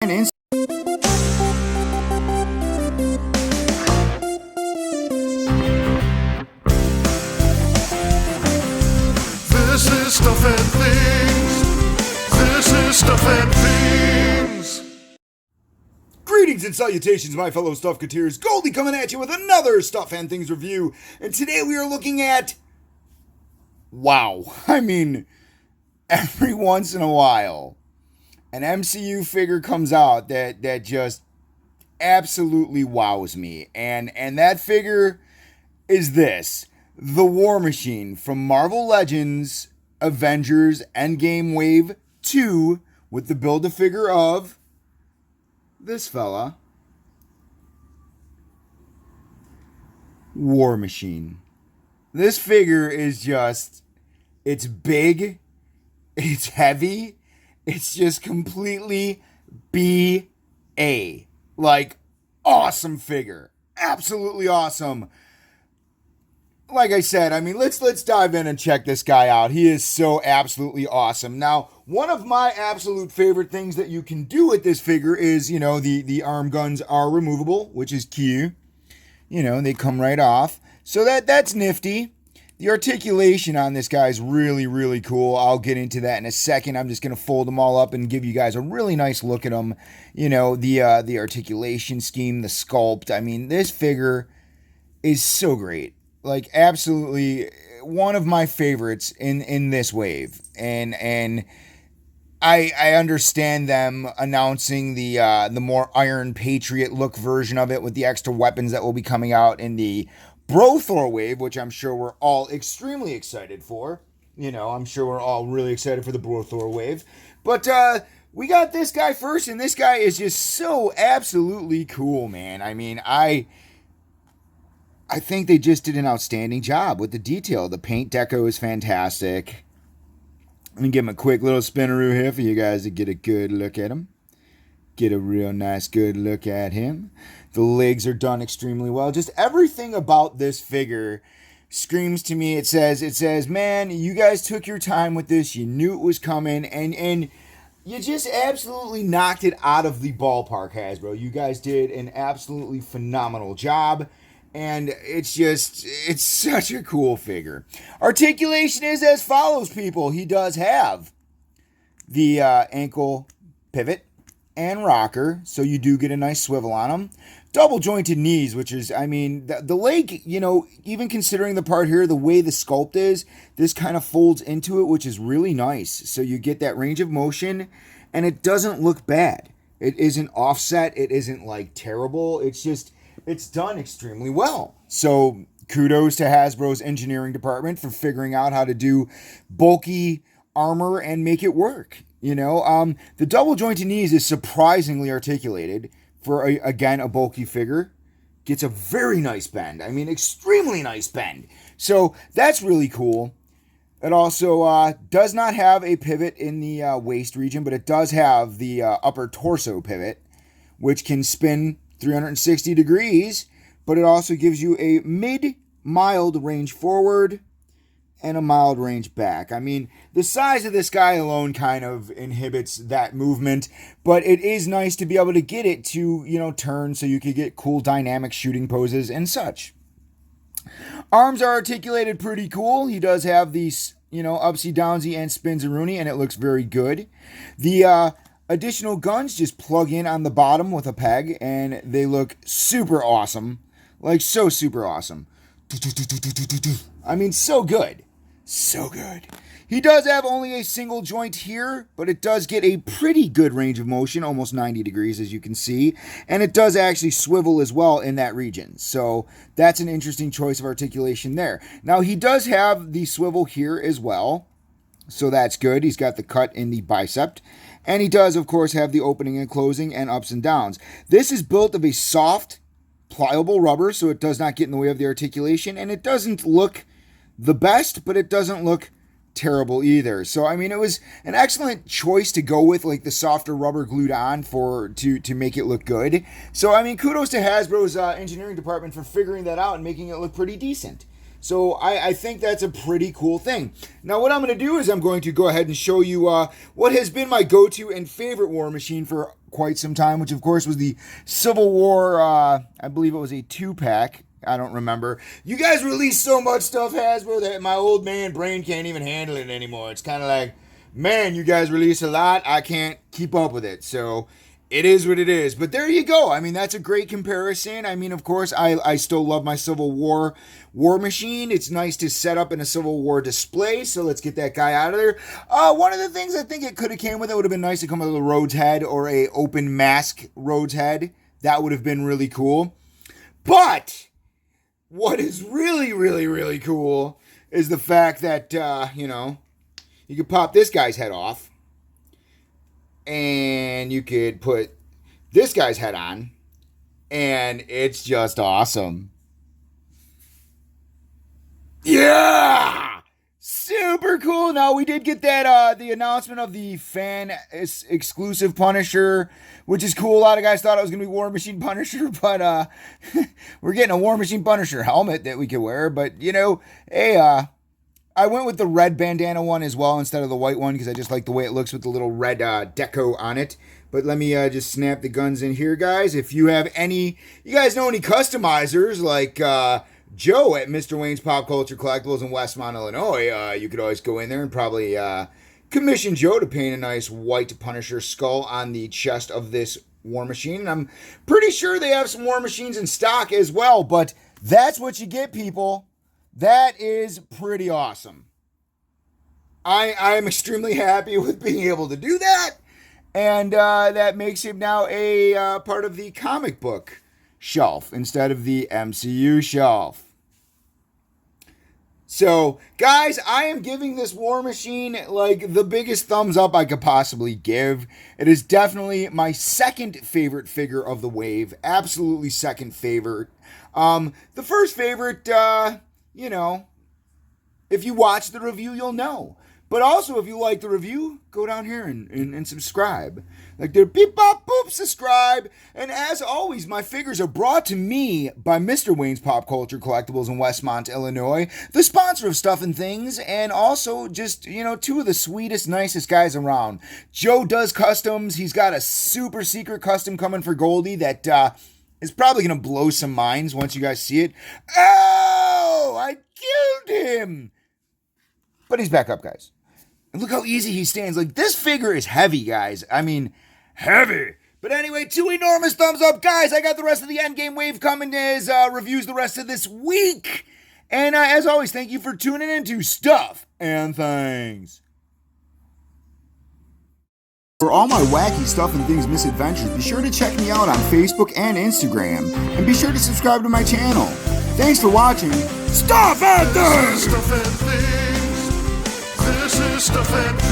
This is Stuff and Things. This is Stuff and Things. Greetings and salutations, my fellow Stuffketeers. Goldie coming at you with another Stuff and Things review. And today we are looking at... Wow. I mean, every once in a while, an MCU figure comes out that just absolutely wows me. And that figure is this. The War Machine from Marvel Legends Avengers Endgame Wave 2 with the Build-A-Figure of this fella. War Machine. This figure is just, it's big, it's heavy, it's just completely B.A. Like, awesome figure. Absolutely awesome. Like I said, I mean, let's dive in and check this guy out. He is so absolutely awesome. Now, one of my absolute favorite things that you can do with this figure is, you know, the arm guns are removable, which is cute. You know, they come right off. So that's nifty. The articulation on this guy is really, really cool. I'll get into that in a second. I'm just going to fold them all up and give you guys a really nice look at them. You know, the articulation scheme, the sculpt. I mean, this figure is so great. Like, absolutely one of my favorites in this wave. And I understand them announcing the more Iron Patriot look version of it with the extra weapons that will be coming out in the Bro Thor wave, which I'm sure we're all extremely excited for. You know, I'm sure we're all really excited for the Bro Thor wave. But we got this guy first, and this guy is just so absolutely cool, man. I mean, I think they just did an outstanding job with the detail. The paint deco is fantastic. Let me give him a quick little spinneroo here for you guys to get a good look at him. Get a real nice good look at him. The legs are done extremely well. Just everything about this figure screams to me. It says, man, you guys took your time with this. You knew it was coming. And you just absolutely knocked it out of the ballpark, Hasbro. You guys did an absolutely phenomenal job. And it's such a cool figure. Articulation is as follows, people. He does have the ankle pivot and rocker, so you do get a nice swivel on him. Double jointed knees, which is, I mean, the leg, you know, even considering the part here, the way the sculpt is, this kind of folds into it, which is really nice. So you get that range of motion, and it doesn't look bad. It isn't offset. It isn't, like, terrible. It's just... it's done extremely well. So kudos to Hasbro's engineering department for figuring out how to do bulky armor and make it work. You know, the double jointed knees is surprisingly articulated for, again, a bulky figure. Gets a very nice bend. I mean, extremely nice bend. So that's really cool. It also does not have a pivot in the waist region, but it does have the upper torso pivot, which can spin 360 degrees, but it also gives you a mild range forward and a mild range back. I mean, the size of this guy alone kind of inhibits that movement, but it is nice to be able to get it to, you know, turn so you could get cool dynamic shooting poses and such. Arms are articulated pretty cool. He does have these, you know, upsy downsy and spinzaroonie, and it looks very good. The additional guns just plug in on the bottom with a peg, and they look super awesome. Like, so super awesome. I mean, so good. So good. He does have only a single joint here, but it does get a pretty good range of motion, almost 90 degrees, as you can see. And it does actually swivel as well in that region. So that's an interesting choice of articulation there. Now, he does have the swivel here as well. So that's good. He's got the cut in the bicep. And he does, of course, have the opening and closing and ups and downs. This is built of a soft, pliable rubber, so it does not get in the way of the articulation. And it doesn't look the best, but it doesn't look terrible either. So, I mean, it was an excellent choice to go with, like, the softer rubber glued on to make it look good. So, I mean, kudos to Hasbro's engineering department for figuring that out and making it look pretty decent. So I think that's a pretty cool thing. Now, what I'm going to do is I'm going to go ahead and show you what has been my go-to and favorite War Machine for quite some time, which, of course, was the Civil War, I believe it was a 2-pack. I don't remember. You guys release so much stuff, Hasbro, that my old man brain can't even handle it anymore. It's kind of like, man, you guys release a lot. I can't keep up with it. So it is what it is. But there you go. I mean, that's a great comparison. I mean, of course, I still love my Civil War Machine. It's nice to set up in a Civil War display. So let's get that guy out of there. One of the things I think it could have came with, it would have been nice to come with a Rhodes head or a open mask Rhodes head. That would have been really cool. But what is really, really, really cool is the fact that, you could pop this guy's head off and you could put this guy's head on, and it's just awesome. Yeah! Super cool. Now, we did get that, the announcement of the fan exclusive Punisher, which is cool. A lot of guys thought it was going to be War Machine Punisher, but we're getting a War Machine Punisher helmet that we could wear. But, hey, I went with the red bandana one as well instead of the white one because I just like the way it looks with the little red deco on it. But let me just snap the guns in here, guys. If you have you guys know any customizers like Joe at Mr. Wayne's Pop Culture Collectibles in Westmont, Illinois, you could always go in there and probably commission Joe to paint a nice white Punisher skull on the chest of this War Machine. And I'm pretty sure they have some War Machines in stock as well, but that's what you get, people. That is pretty awesome. I'm extremely happy with being able to do that. And that makes him now a part of the comic book shelf instead of the MCU shelf. So, guys, I am giving this War Machine like the biggest thumbs up I could possibly give. It is definitely my second favorite figure of the wave. Absolutely second favorite. The first favorite, if you watch the review, you'll know. But also, if you like the review, go down here and subscribe. Like they're beep, bop, boop, subscribe. And as always, my figures are brought to me by Mr. Wayne's Pop Culture Collectibles in Westmont, Illinois, the sponsor of Stuff and Things, and also just, two of the sweetest, nicest guys around. Joe does customs. He's got a super secret custom coming for Goldie that is probably going to blow some minds once you guys see it. Oh, I killed him. But he's back up, guys. And look how easy he stands. Like, this figure is heavy, guys. I mean, heavy. But anyway, 2 enormous thumbs up. Guys, I got the rest of the Endgame wave coming as reviews the rest of this week. And as always, thank you for tuning into Stuff and Things. For all my wacky Stuff and Things misadventures, be sure to check me out on Facebook and Instagram. And be sure to subscribe to my channel. Thanks for watching Stuff and Things! This is Stuff and Things.